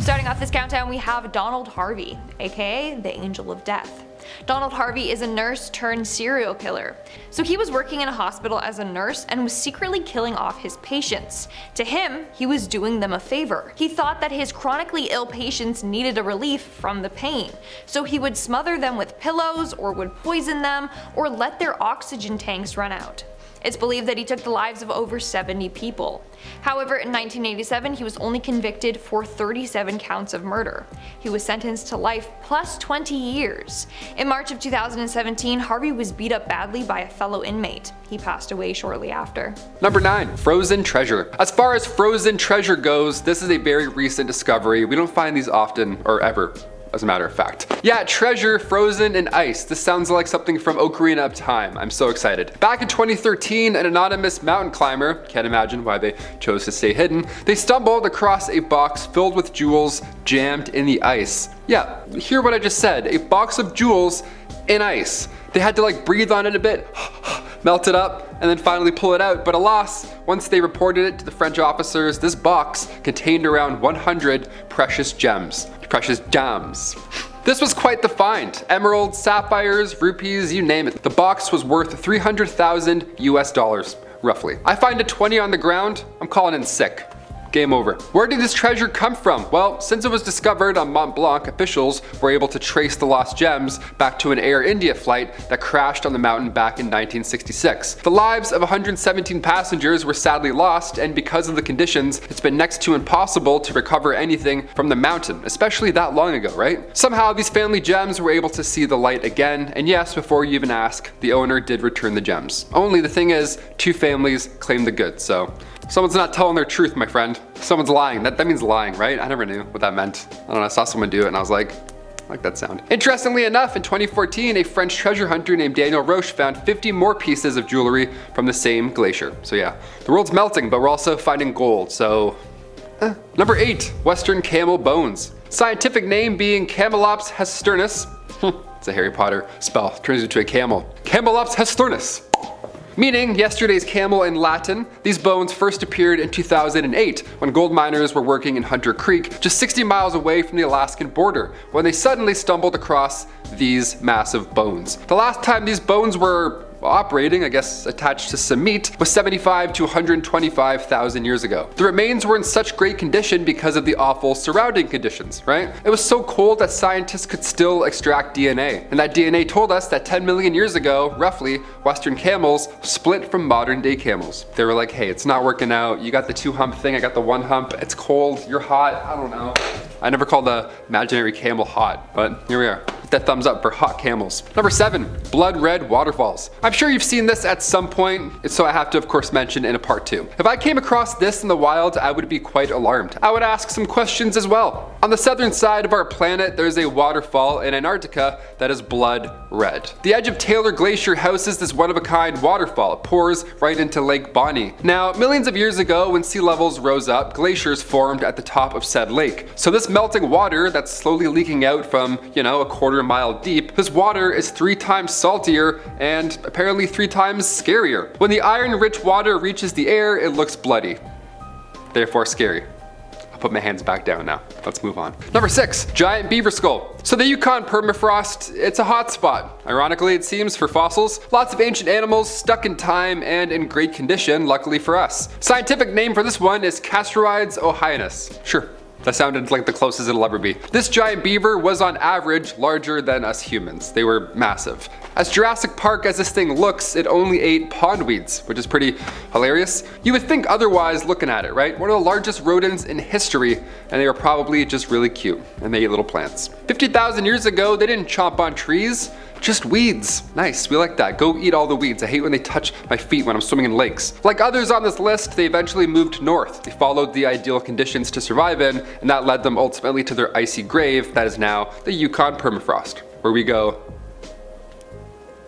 Starting off this countdown, we have Donald Harvey, aka the Angel of Death. Donald Harvey is a nurse turned serial killer. So he was working in a hospital as a nurse and was secretly killing off his patients. To him, he was doing them a favor. He thought that his chronically ill patients needed a relief from the pain, so he would smother them with pillows, or would poison them, or let their oxygen tanks run out. It's believed that he took the lives of over 70 people. However, in 1987, he was only convicted for 37 counts of murder. He was sentenced to life plus 20 years. In March of 2017, Harvey was beat up badly by a fellow inmate. He passed away shortly after. Number 9. Frozen treasure. As far as frozen treasure goes, this is a very recent discovery. We don't find these often, or ever, as a matter of fact. Yeah, treasure frozen in ice. This sounds like something from Ocarina of Time. I'm so excited. Back in 2013, an anonymous mountain climber, can't imagine why they chose to stay hidden, they stumbled across a box filled with jewels jammed in the ice. Yeah, hear what I just said, a box of jewels in ice. They had to like breathe on it a bit, melt it up, and then finally pull it out. But alas, once they reported it to the French officers, this box contained around 100 precious gems. This was quite the find. Emeralds, sapphires, rupees, you name it. The box was worth 300,000 US dollars, roughly. I find a 20 on the ground, I'm calling in sick. Game over. Where did this treasure come from? Well, since it was discovered on Mont Blanc, officials were able to trace the lost gems back to an Air India flight that crashed on the mountain back in 1966. The lives of 117 passengers were sadly lost, and because of the conditions, it's been next to impossible to recover anything from the mountain, especially that long ago, right? Somehow these family gems were able to see the light again, and yes, before you even ask, the owner did return the gems. Only the thing is, 2 families claim the goods, so someone's not telling their truth, my friend. Someone's lying. That means lying, right? I never knew what that meant. I don't know, I saw someone do it and I was like, I like that sound. Interestingly enough, in 2014, a French treasure hunter named Daniel Roche found 50 more pieces of jewelry from the same glacier. So yeah, the world's melting, but we're also finding gold, so Number 8, Western camel bones. Scientific name being Camelops hesternus. It's a Harry Potter spell, turns into a camel. Camelops hesternus. Meaning yesterday's camel in Latin. These bones first appeared in 2008 when gold miners were working in Hunter Creek, just 60 miles away from the Alaskan border, when they suddenly stumbled across these massive bones. The last time these bones were operating, I guess attached to some meat, was 75 to 125,000 years ago. The remains were in such great condition because of the awful surrounding conditions, right? It was so cold that scientists could still extract DNA. And that DNA told us that 10 million years ago, roughly, Western camels split from modern day camels. They were like, hey, it's not working out. You got the 2 hump thing, I got the 1 hump. It's cold, you're hot, I don't know. I never called the imaginary camel hot, but here we are. That thumbs up for hot camels. Number 7, blood red waterfalls. I'm sure you've seen this at some point, so I have to of course mention in a part 2. If I came across this in the wild, I would be quite alarmed. I would ask some questions as well. On the southern side of our planet, there's a waterfall in Antarctica that is blood red. The edge of Taylor Glacier houses this one-of-a-kind waterfall. It pours right into Lake Bonny. Now, millions of years ago, when sea levels rose up, glaciers formed at the top of said lake. So this melting water that's slowly leaking out from, a quarter-mile deep, this water is 3 times saltier and apparently 3 times scarier. When the iron-rich water reaches the air, it looks bloody, therefore scary. I'll put my hands back down now. Let's move on. Number 6, giant beaver skull. So the Yukon permafrost, it's a hot spot. Ironically, it seems, for fossils. Lots of ancient animals stuck in time and in great condition, luckily for us. Scientific name for this one is Castorides ohyinus. Sure. That sounded like the closest it'll ever be. This giant beaver was on average larger than us humans. They were massive. As Jurassic Park as this thing looks, it only ate pondweeds, which is pretty hilarious. You would think otherwise looking at it, right? One of the largest rodents in history, and they were probably just really cute, and they ate little plants. 50,000 years ago, they didn't chomp on trees. Just weeds. Nice, we like that. Go eat all the weeds. I hate when they touch my feet when I'm swimming in lakes. Like others on this list, they eventually moved north. They followed the ideal conditions to survive in, and that led them ultimately to their icy grave that is now the Yukon permafrost, where we go,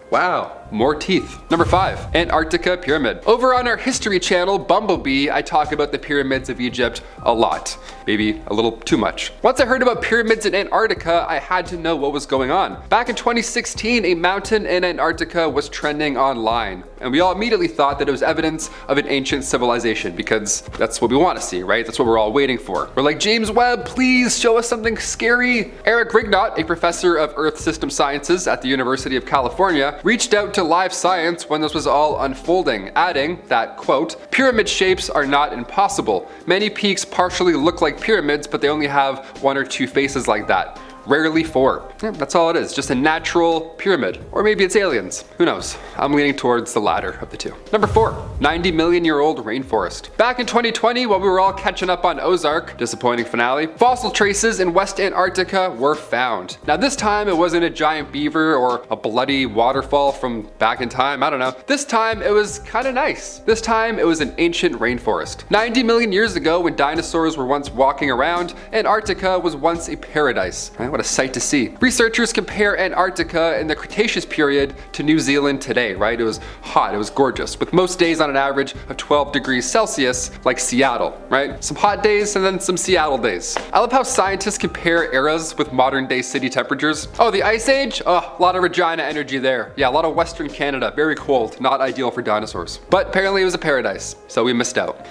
wow, more teeth. Number 5, Antarctica Pyramid. Over on our History channel, Bumblebee, I talk about the pyramids of Egypt a lot. Maybe a little too much. Once I heard about pyramids in Antarctica, I had to know what was going on. Back in 2016, a mountain in Antarctica was trending online, and we all immediately thought that it was evidence of an ancient civilization, because that's what we want to see, right? That's what we're all waiting for. We're like, James Webb, please show us something scary. Eric Rignott, a professor of Earth System Sciences at the University of California, reached out to Live Science when this was all unfolding, adding that, quote, pyramid shapes are not impossible. Many peaks partially look like pyramids, but they only have 1 or 2 faces like that. Rarely 4. Yeah, that's all it is, just a natural pyramid. Or maybe it's aliens, who knows? I'm leaning towards the latter of the two. Number 4, 90 million year old rainforest. Back in 2020, while we were all catching up on Ozark, disappointing finale, fossil traces in West Antarctica were found. Now this time it wasn't a giant beaver or a bloody waterfall from back in time, I don't know. This time it was kind of nice. This time it was an ancient rainforest. 90 million years ago, when dinosaurs were once walking around, Antarctica was once a paradise. What a sight to see. Researchers compare Antarctica in the Cretaceous period to New Zealand today, right? It was hot, it was gorgeous, with most days on an average of 12 degrees Celsius, like Seattle, right? Some hot days and then some Seattle days. I love how scientists compare eras with modern day city temperatures. Oh, the Ice Age? Oh, a lot of Regina energy there. Yeah, a lot of Western Canada, very cold, not ideal for dinosaurs. But apparently it was a paradise, so we missed out.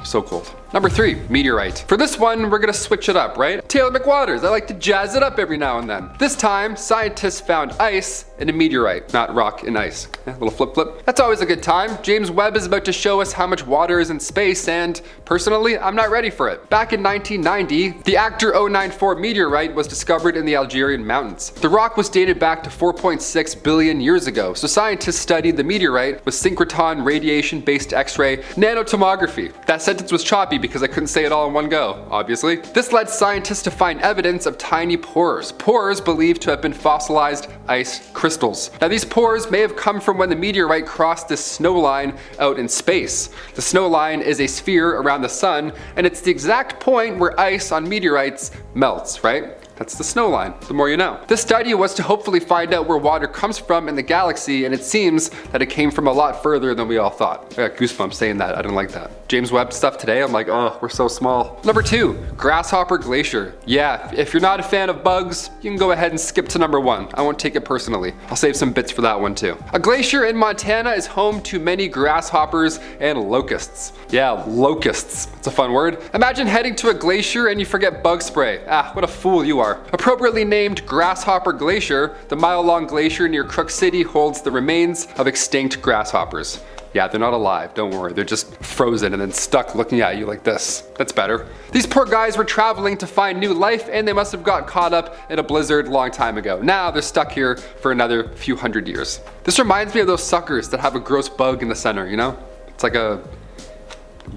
So cold. Number 3, meteorite. For this one, we're gonna switch it up, right? Taylor McWaters, I like to jazz it up every now and then. This time, scientists found ice in a meteorite, not rock and ice. Yeah, little flip flip. That's always a good time. James Webb is about to show us how much water is in space, and personally, I'm not ready for it. Back in 1990, the Actor 094 meteorite was discovered in the Algerian mountains. The rock was dated back to 4.6 billion years ago, so scientists studied the meteorite with synchrotron radiation-based X-ray nanotomography. That sentence was choppy because I couldn't say it all in one go, obviously. This led scientists to find evidence of tiny pores. Pores believed to have been fossilized ice crystals. Now these pores may have come from when the meteorite crossed this snow line out in space. The snow line is a sphere around the sun, and it's the exact point where ice on meteorites melts, right? That's the snow line, the more you know. This study was to hopefully find out where water comes from in the galaxy, and it seems that it came from a lot further than we all thought. I got goosebumps saying that, I didn't like that. James Webb stuff today, I'm like, oh, we're so small. Number 2, Grasshopper Glacier. Yeah, if you're not a fan of bugs, you can go ahead and skip to number 1. I won't take it personally. I'll save some bits for that one too. A glacier in Montana is home to many grasshoppers and locusts. Yeah, locusts. It's a fun word. Imagine heading to a glacier and you forget bug spray. Ah, what a fool you are. Appropriately named Grasshopper Glacier, the mile-long glacier near Crook City holds the remains of extinct grasshoppers. Yeah, they're not alive, don't worry. They're just frozen and then stuck looking at you like this. That's better. These poor guys were traveling to find new life, and they must have got caught up in a blizzard a long time ago. Now they're stuck here for another few hundred years. This reminds me of those suckers that have a gross bug in the center, you know? It's like a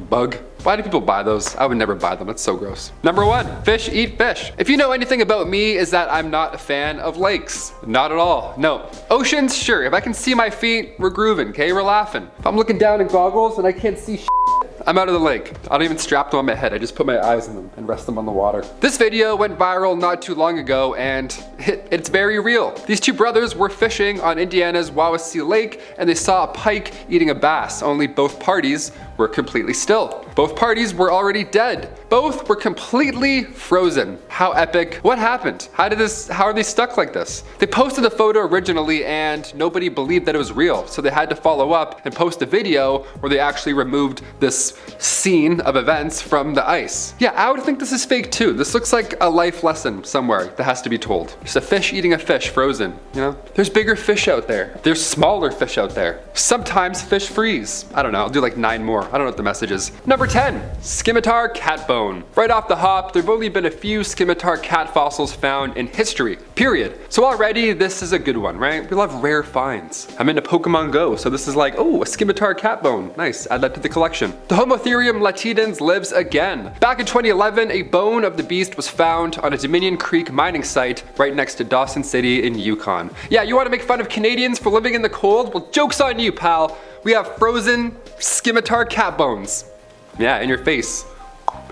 bug. Why do people buy those? I would never buy them, it's so gross. Number 1, fish eat fish. If you know anything about me, is that I'm not a fan of lakes. Not at all, no. Oceans, sure, if I can see my feet, we're grooving, okay, we're laughing. If I'm looking down in goggles and I can't see shit, I'm out of the lake. I don't even strap them on my head, I just put my eyes in them and rest them on the water. This video went viral not too long ago, and it's very real. These two brothers were fishing on Indiana's Wawasee Lake, and they saw a pike eating a bass, only both parties were completely still. Both parties were already dead. Both were completely frozen. How epic. What happened? How are they stuck like this? They posted the photo originally and nobody believed that it was real, so they had to follow up and post a video where they actually removed this scene of events from the ice. Yeah, I would think this is fake too. This looks like a life lesson somewhere that has to be told. Just a fish eating a fish frozen, you know? There's bigger fish out there. There's smaller fish out there. Sometimes fish freeze. I don't know, I'll do like 9 more. I don't know what the message is. Number 10, Scimitar cat bone. Right off the hop, there've only been a few Scimitar cat fossils found in history, period. So already this is a good one, right? We love rare finds. I'm into Pokemon Go, so this is like, oh, a Scimitar cat bone. Nice, add that to the collection. The Homotherium latidens lives again. Back in 2011, a bone of the beast was found on a Dominion Creek mining site right next to Dawson City in Yukon. Yeah, you wanna make fun of Canadians for living in the cold? Well, joke's on you, pal. We have frozen Scimitar cat bones. Yeah, in your face.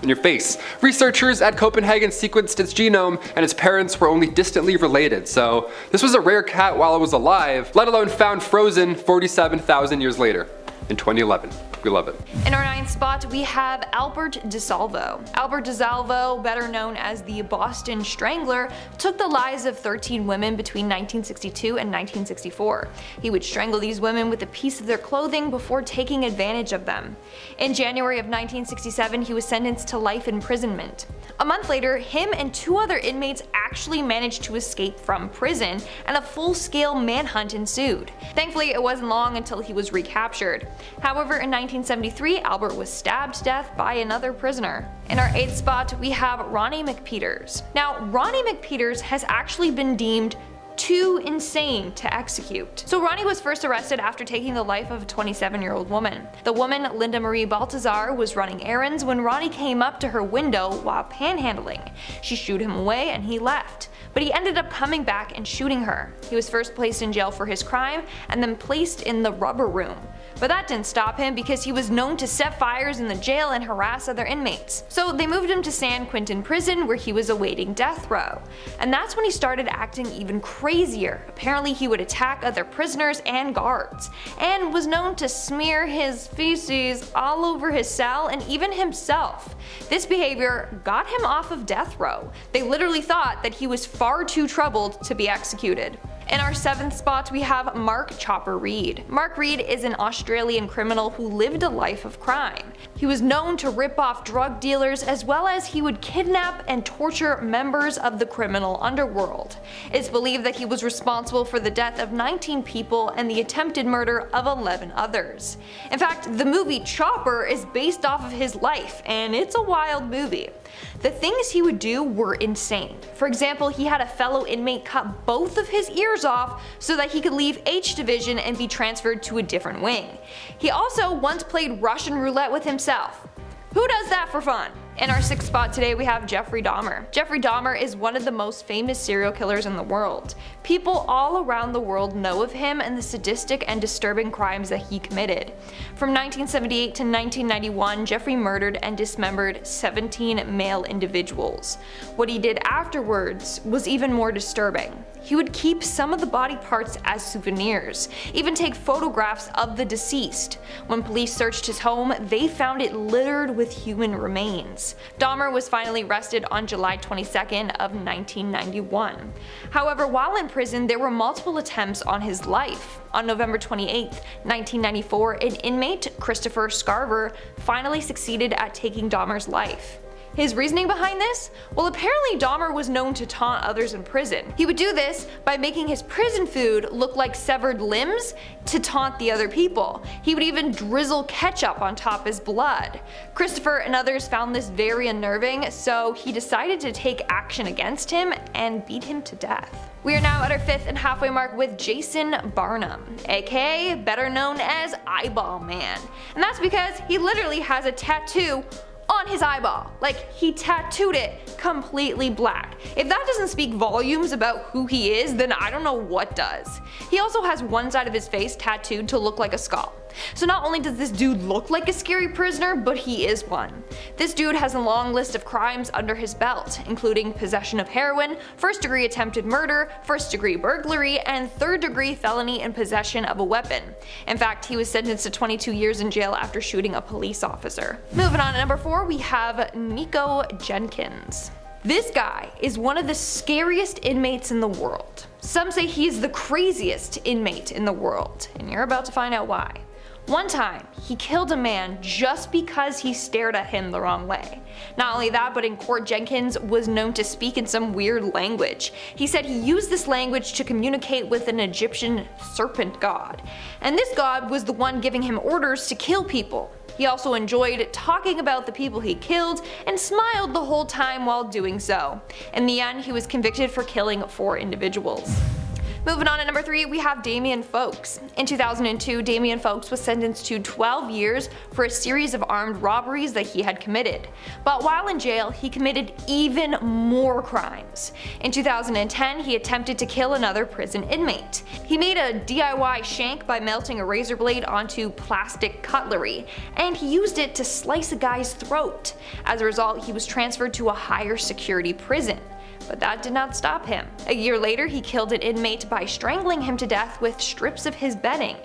in your face. Researchers at Copenhagen sequenced its genome, and its parents were only distantly related, so this was a rare cat while it was alive, let alone found frozen 47,000 years later, in 2011. We love it. In our 9th spot, we have Albert DeSalvo. Albert DeSalvo, better known as the Boston Strangler, took the lives of 13 women between 1962 and 1964. He would strangle these women with a piece of their clothing before taking advantage of them. In January of 1967, he was sentenced to life imprisonment. A month later, him and 2 other inmates actually managed to escape from prison, and a full-scale manhunt ensued. Thankfully, it wasn't long until he was recaptured. However, in 1973, Albert was stabbed to death by another prisoner. In our 8th spot, we have Ronnie McPeters. Now, Ronnie McPeters has actually been deemed too insane to execute. So Ronnie was first arrested after taking the life of a 27-year-old woman. The woman, Linda Marie Baltazar, was running errands when Ronnie came up to her window while panhandling. She shooed him away and he left, but he ended up coming back and shooting her. He was first placed in jail for his crime and then placed in the rubber room. But that didn't stop him because he was known to set fires in the jail and harass other inmates. So they moved him to San Quentin prison where he was awaiting death row. And that's when he started acting even crazier. Apparently he would attack other prisoners and guards, and was known to smear his feces all over his cell and even himself. This behavior got him off of death row. They literally thought that he was far too troubled to be executed. In our 7th spot, we have Mark Chopper Reed. Mark Reed is an Australian criminal who lived a life of crime. He was known to rip off drug dealers, as well as he would kidnap and torture members of the criminal underworld. It's believed that he was responsible for the death of 19 people and the attempted murder of 11 others. In fact, the movie Chopper is based off of his life, and it's a wild movie. The things he would do were insane. For example, he had a fellow inmate cut both of his ears off so that he could leave H Division and be transferred to a different wing. He also once played Russian roulette with himself. Who does that for fun? In our 6th spot today, we have Jeffrey Dahmer. Jeffrey Dahmer is one of the most famous serial killers in the world. People all around the world know of him and the sadistic and disturbing crimes that he committed. From 1978 to 1991, Jeffrey murdered and dismembered 17 male individuals. What he did afterwards was even more disturbing. He would keep some of the body parts as souvenirs, even take photographs of the deceased. When police searched his home, they found it littered with human remains. Dahmer was finally arrested on July 22nd of 1991. However, while in prison, there were multiple attempts on his life. On November 28, 1994, an inmate, Christopher Scarver, finally succeeded at taking Dahmer's life. His reasoning behind this? Well, apparently Dahmer was known to taunt others in prison. He would do this by making his prison food look like severed limbs to taunt the other people. He would even drizzle ketchup on top of his blood. Christopher and others found this very unnerving, so he decided to take action against him and beat him to death. We are now at our 5th and halfway mark with Jason Barnum, aka better known as Eyeball Man. And that's because he literally has a tattoo on his eyeball. Like, he tattooed it completely black. If that doesn't speak volumes about who he is, then I don't know what does. He also has one side of his face tattooed to look like a skull. So not only does this dude look like a scary prisoner, but he is one. This dude has a long list of crimes under his belt, including possession of heroin, first-degree attempted murder, first-degree burglary, and third-degree felony in possession of a weapon. In fact, he was sentenced to 22 years in jail after shooting a police officer. Moving on to number 4, we have Nico Jenkins. This guy is one of the scariest inmates in the world. Some say he is the craziest inmate in the world, and you're about to find out why. One time, he killed a man just because he stared at him the wrong way. Not only that, but in court, Jenkins was known to speak in some weird language. He said he used this language to communicate with an Egyptian serpent god, and this god was the one giving him orders to kill people. He also enjoyed talking about the people he killed and smiled the whole time while doing so. In the end, he was convicted for killing 4 individuals. Moving on at number 3, we have Damien Folkes. In 2002, Damien Folkes was sentenced to 12 years for a series of armed robberies that he had committed. But while in jail, he committed even more crimes. In 2010, he attempted to kill another prison inmate. He made a DIY shank by melting a razor blade onto plastic cutlery, and he used it to slice a guy's throat. As a result, he was transferred to a higher security prison. But that did not stop him. A year later, he killed an inmate by strangling him to death with strips of his bedding.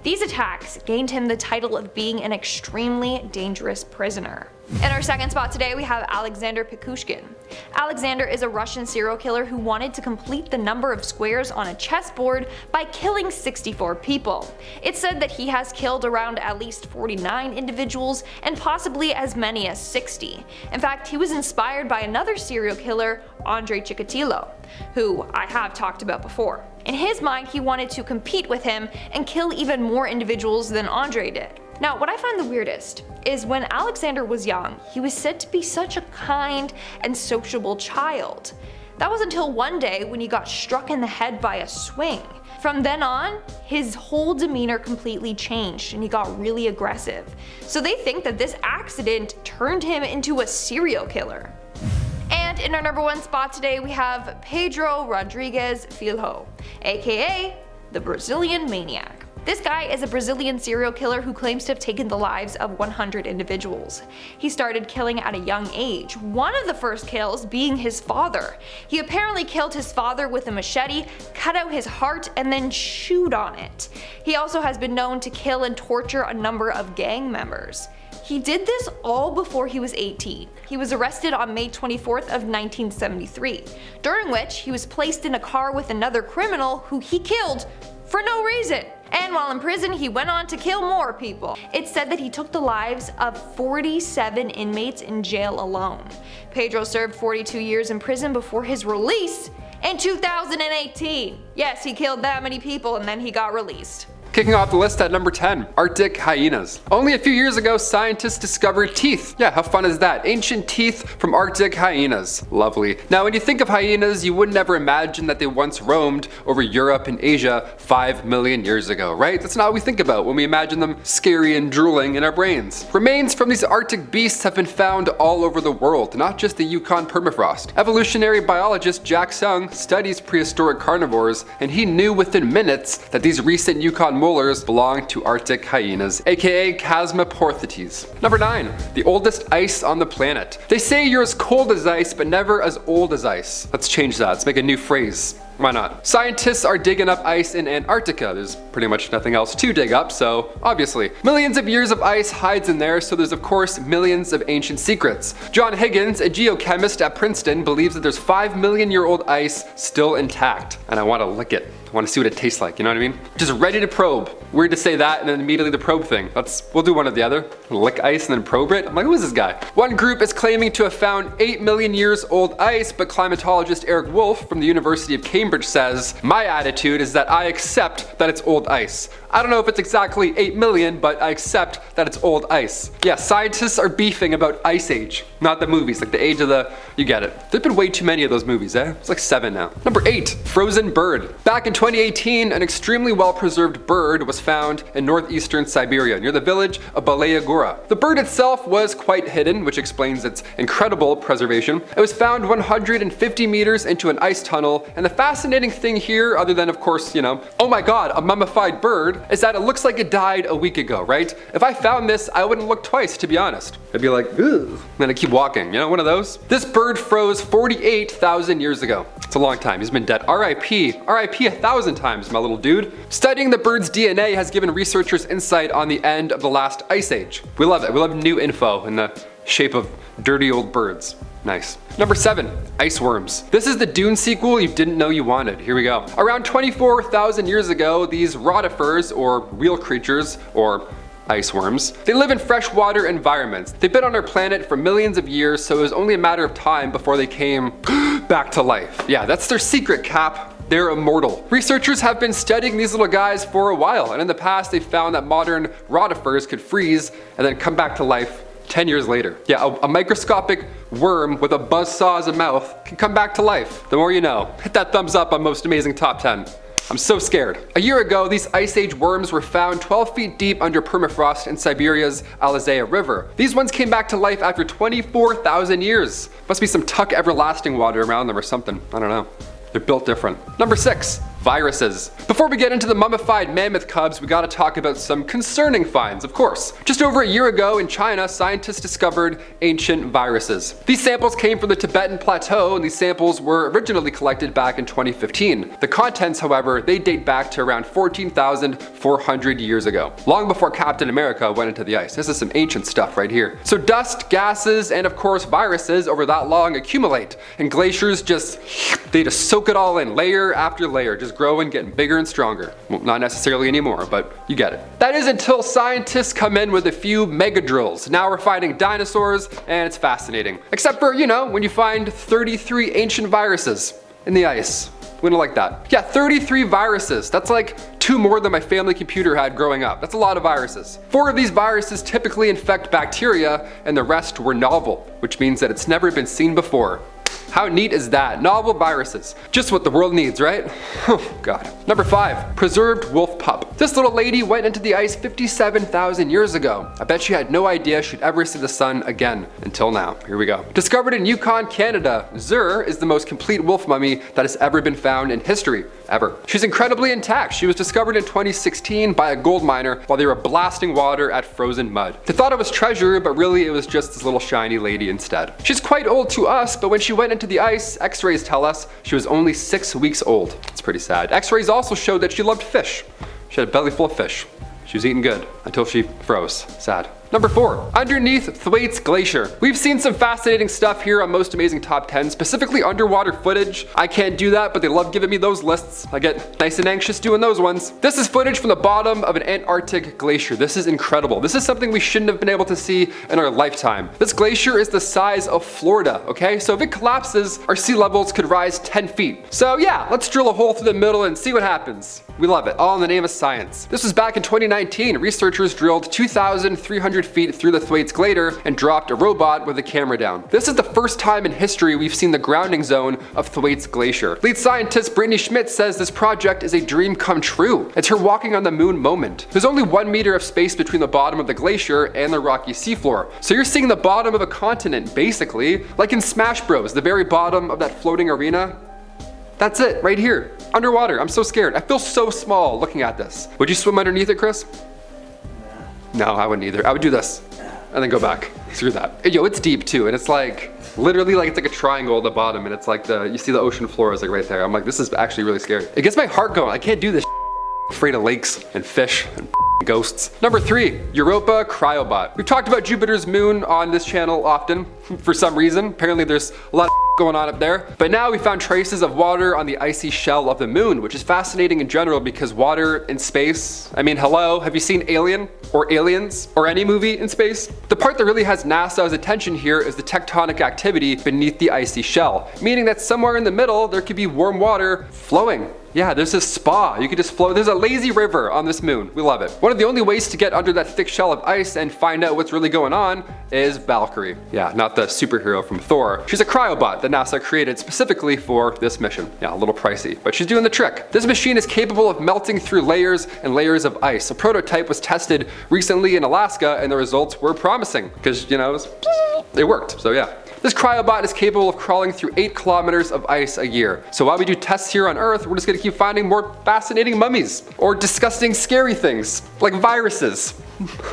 These attacks gained him the title of being an extremely dangerous prisoner. In our second spot today, we have Alexander Pichushkin. Alexander is a Russian serial killer who wanted to complete the number of squares on a chessboard by killing 64 people. It's said that he has killed around at least 49 individuals and possibly as many as 60. In fact, he was inspired by another serial killer, Andrei Chikatilo, who I have talked about before. In his mind, he wanted to compete with him and kill even more individuals than Andrei did. Now, what I find the weirdest is when Alexander was young, he was said to be such a kind and sociable child. That was until one day when he got struck in the head by a swing. From then on, his whole demeanor completely changed and he got really aggressive. So they think that this accident turned him into a serial killer. And in our number 1 spot today, we have Pedro Rodrigues Filho, aka the Brazilian Maniac. This guy is a Brazilian serial killer who claims to have taken the lives of 100 individuals. He started killing at a young age, one of the first kills being his father. He apparently killed his father with a machete, cut out his heart, and then chewed on it. He also has been known to kill and torture a number of gang members. He did this all before he was 18. He was arrested on May 24th of 1973, during which he was placed in a car with another criminal who he killed for no reason. And while in prison, he went on to kill more people. It's said that he took the lives of 47 inmates in jail alone. Pedro served 42 years in prison before his release in 2018. Yes, he killed that many people and then he got released. Kicking off the list at number 10, Arctic hyenas. Only a few years ago, scientists discovered teeth. Yeah, how fun is that? Ancient teeth from Arctic hyenas. Lovely. Now, when you think of hyenas, you would never imagine that they once roamed over Europe and Asia 5 million years ago, right? That's not what we think about when we imagine them scary and drooling in our brains. Remains from these Arctic beasts have been found all over the world, not just the Yukon permafrost. Evolutionary biologist Jack Sung studies prehistoric carnivores, and he knew within minutes that these recent Yukon molars belong to Arctic hyenas, aka Chasmoporthetes. Number 9, the oldest ice on the planet. They say you're as cold as ice, but never as old as ice. Let's change that. Let's make a new phrase. Why not? Scientists are digging up ice in Antarctica. There's pretty much nothing else to dig up, so obviously. Millions of years of ice hides in there, so there's of course millions of ancient secrets. John Higgins, a geochemist at Princeton, believes that there's 5 million year old ice still intact. And I want to lick it. I want to see what it tastes like, you know what I mean? Just ready to probe. Weird to say that and then immediately the probe thing. We'll do one or the other. Lick ice and then probe it. I'm like, who is this guy? One group is claiming to have found 8 million years old ice, but climatologist Eric Wolf from the University of Cambridge says, my attitude is that I accept that it's old ice. I don't know if it's exactly 8 million, but I accept that it's old ice. Yeah, scientists are beefing about Ice Age, not the movies, like the age of the, you get it. There've been way too many of those movies, eh? It's like 7 now. Number 8, frozen bird. Back in 2018, an extremely well-preserved bird was found in northeastern Siberia, near the village of Balaya Gora. The bird itself was quite hidden, which explains its incredible preservation. It was found 150 meters into an ice tunnel, and the fascinating thing here, other than of course, you know, oh my god, a mummified bird, is that it looks like it died a week ago, right? If I found this, I wouldn't look twice, to be honest. I'd be like, ugh, then I'd keep walking, you know, one of those. This bird froze 48,000 years ago. It's a long time, he's been dead. RIP 1,000 times, my little dude. Studying the bird's DNA has given researchers insight on the end of the last ice age. We love it, we love new info in the shape of dirty old birds. Nice. Number 7, iceworms. This is the Dune sequel you didn't know you wanted. Here we go. Around 24,000 years ago, these rotifers, or wheel creatures, or iceworms, they live in freshwater environments. They've been on our planet for millions of years, so it was only a matter of time before they came back to life. Yeah, that's their secret, Cap. They're immortal. Researchers have been studying these little guys for a while, and in the past they found that modern rotifers could freeze and then come back to life 10 years later. Yeah, a microscopic worm with a buzzsaw as a mouth can come back to life. The more you know. Hit that thumbs up on Most Amazing Top 10. I'm so scared. A year ago, these Ice Age worms were found 12 feet deep under permafrost in Siberia's Alizea River. These ones came back to life after 24,000 years. Must be some Tuck everlasting water around them or something. I don't know. They're built different. Number 6. Viruses. Before we get into the mummified mammoth cubs, we gotta talk about some concerning finds, of course. Just over a year ago in China, scientists discovered ancient viruses. These samples came from the Tibetan Plateau, and these samples were originally collected back in 2015. The contents, however, they date back to around 14,400 years ago, long before Captain America went into the ice. This is some ancient stuff right here. So dust, gases, and of course viruses over that long accumulate, and glaciers they just soak it all in, layer after layer, just growing, getting bigger and stronger. Well, not necessarily anymore, but you get it. That is until scientists come in with a few mega drills. Now we're finding dinosaurs, and it's fascinating. Except for, when you find 33 ancient viruses in the ice. We don't like that. Yeah, 33 viruses. That's like 2 more than my family computer had growing up. That's a lot of viruses. 4 of these viruses typically infect bacteria, and the rest were novel, which means that it's never been seen before. How neat is that? Novel viruses. Just what the world needs, right? Oh, God. Number 5, preserved wolf pup. This little lady went into the ice 57,000 years ago. I bet she had no idea she'd ever see the sun again, until now. Here we go. Discovered in Yukon, Canada, Zur is the most complete wolf mummy that has ever been found in history, ever. She's incredibly intact. She was discovered in 2016 by a gold miner while they were blasting water at frozen mud. They thought it was treasure, but really it was just this little shiny lady instead. She's quite old to us, but when she went into the ice, x-rays tell us she was only 6 weeks old. It's pretty sad. X-rays also showed that she loved fish. She had a belly full of fish. She was eating good until she froze. Sad. Number 4, underneath Thwaites Glacier. We've seen some fascinating stuff here on Most Amazing Top 10, specifically underwater footage. I can't do that, but they love giving me those lists. I get nice and anxious doing those ones. This is footage from the bottom of an Antarctic glacier. This is incredible. This is something we shouldn't have been able to see in our lifetime. This glacier is the size of Florida, okay? So if it collapses, our sea levels could rise 10 feet. So yeah, let's drill a hole through the middle and see what happens. We love it, all in the name of science. This was back in 2019. Researchers drilled 2,300 feet through the Thwaites Glacier and dropped a robot with a camera down. This is the first time in history we've seen the grounding zone of Thwaites Glacier. Lead scientist Brittany Schmidt says this project is a dream come true. It's her walking on the moon moment. There's only 1 meter of space between the bottom of the glacier and the rocky seafloor. So you're seeing the bottom of a continent, basically, like in Smash Bros, the very bottom of that floating arena. That's it, right here, underwater. I'm so scared. I feel so small looking at this. Would you swim underneath it, Chris? No, I wouldn't either. I would do this and then go back. Screw that. Yo, it's deep too, and it's like literally like it's like a triangle at the bottom, and it's like you see the ocean floor is like right there. I'm like, this is actually really scary. It gets my heart going. I can't do this. I'm afraid of lakes and fish and ghosts. Number 3, Europa cryobot. We've talked about Jupiter's moon on this channel often for some reason. Apparently there's a lot of going on up there. But now we found traces of water on the icy shell of the moon, which is fascinating in general because water in space, I mean, hello, have you seen Alien or Aliens or any movie in space? The part that really has NASA's attention here is the tectonic activity beneath the icy shell, meaning that somewhere in the middle there could be warm water flowing. Yeah, there's this spa. You could just float. There's a lazy river on this moon. We love it. One of the only ways to get under that thick shell of ice and find out what's really going on is Valkyrie. Yeah, not the superhero from Thor. She's a cryobot that NASA created specifically for this mission. Yeah, a little pricey, but she's doing the trick. This machine is capable of melting through layers and layers of ice. A prototype was tested recently in Alaska, and the results were promising because, it worked. So yeah. This cryobot is capable of crawling through 8 kilometers of ice a year. So while we do tests here on Earth, we're just gonna keep finding more fascinating mummies or disgusting, scary things like viruses.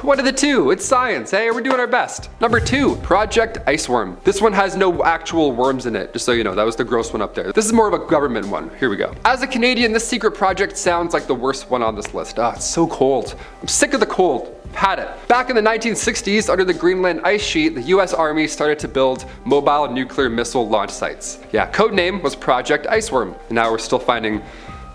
One of the two, it's science, hey? We're doing our best. Number 2, Project Iceworm. This one has no actual worms in it, just so you know, that was the gross one up there. This is more of a government one, here we go. As a Canadian, this secret project sounds like the worst one on this list. It's so cold. I'm sick of the cold. Had it. Back in the 1960s, under the Greenland ice sheet, the US Army started to build mobile nuclear missile launch sites. Yeah, codename was Project Iceworm. And now we're still finding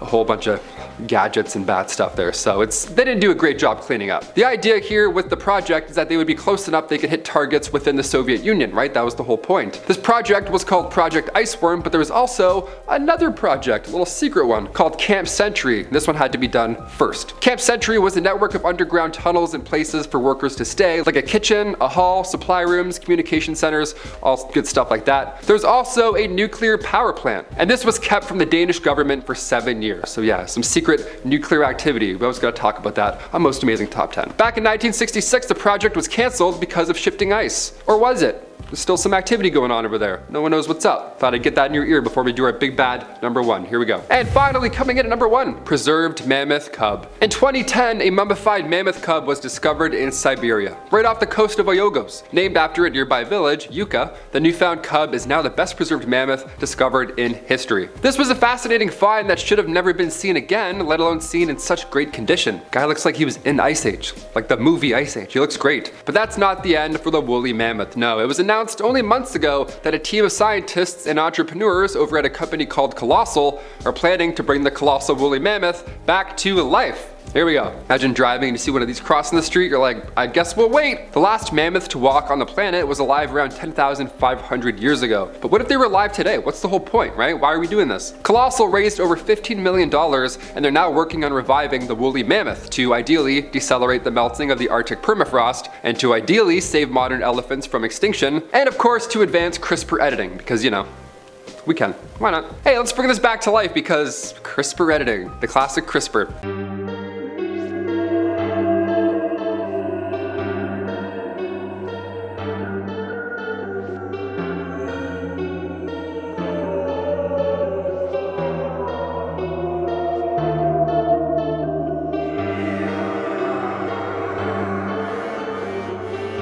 a whole bunch of gadgets and bad stuff there, so they didn't do a great job cleaning up. The idea here with the project is that they would be close enough they could hit targets within the Soviet Union, right? That was the whole point. This project was called Project Iceworm, but there was also another project, a little secret one, called Camp Sentry. This one had to be done first. Camp Sentry was a network of underground tunnels and places for workers to stay, like a kitchen, a hall, supply rooms, communication centers, all good stuff like that. There was also a nuclear power plant, and this was kept from the Danish government for 7 years. year. So yeah, some secret nuclear activity. We always gotta talk about that on Most Amazing Top 10. Back in 1966, the project was canceled because of shifting ice. Or was it? There's still some activity going on over there. No one knows what's up. Thought I'd get that in your ear before we do our big bad number 1. Here we go. And finally, coming in at number 1, preserved mammoth cub. In 2010, a mummified mammoth cub was discovered in Siberia, right off the coast of Oyogos. Named after a nearby village, Yuka, the newfound cub is now the best preserved mammoth discovered in history. This was a fascinating find that should have never been seen again, let alone seen in such great condition. Guy looks like he was in Ice Age, like the movie Ice Age. He looks great. But that's not the end for the woolly mammoth. No, it was announced only months ago that a team of scientists and entrepreneurs over at a company called Colossal are planning to bring the colossal woolly mammoth back to life. Here we go. Imagine driving and you see one of these crossing the street, you're like, I guess we'll wait. The last mammoth to walk on the planet was alive around 10,500 years ago. But what if they were alive today? What's the whole point, right? Why are we doing this? Colossal raised over $15 million and they're now working on reviving the woolly mammoth to ideally decelerate the melting of the Arctic permafrost and to ideally save modern elephants from extinction and of course to advance CRISPR editing because, you know, we can. Why not? Hey, let's bring this back to life because CRISPR editing, the classic CRISPR.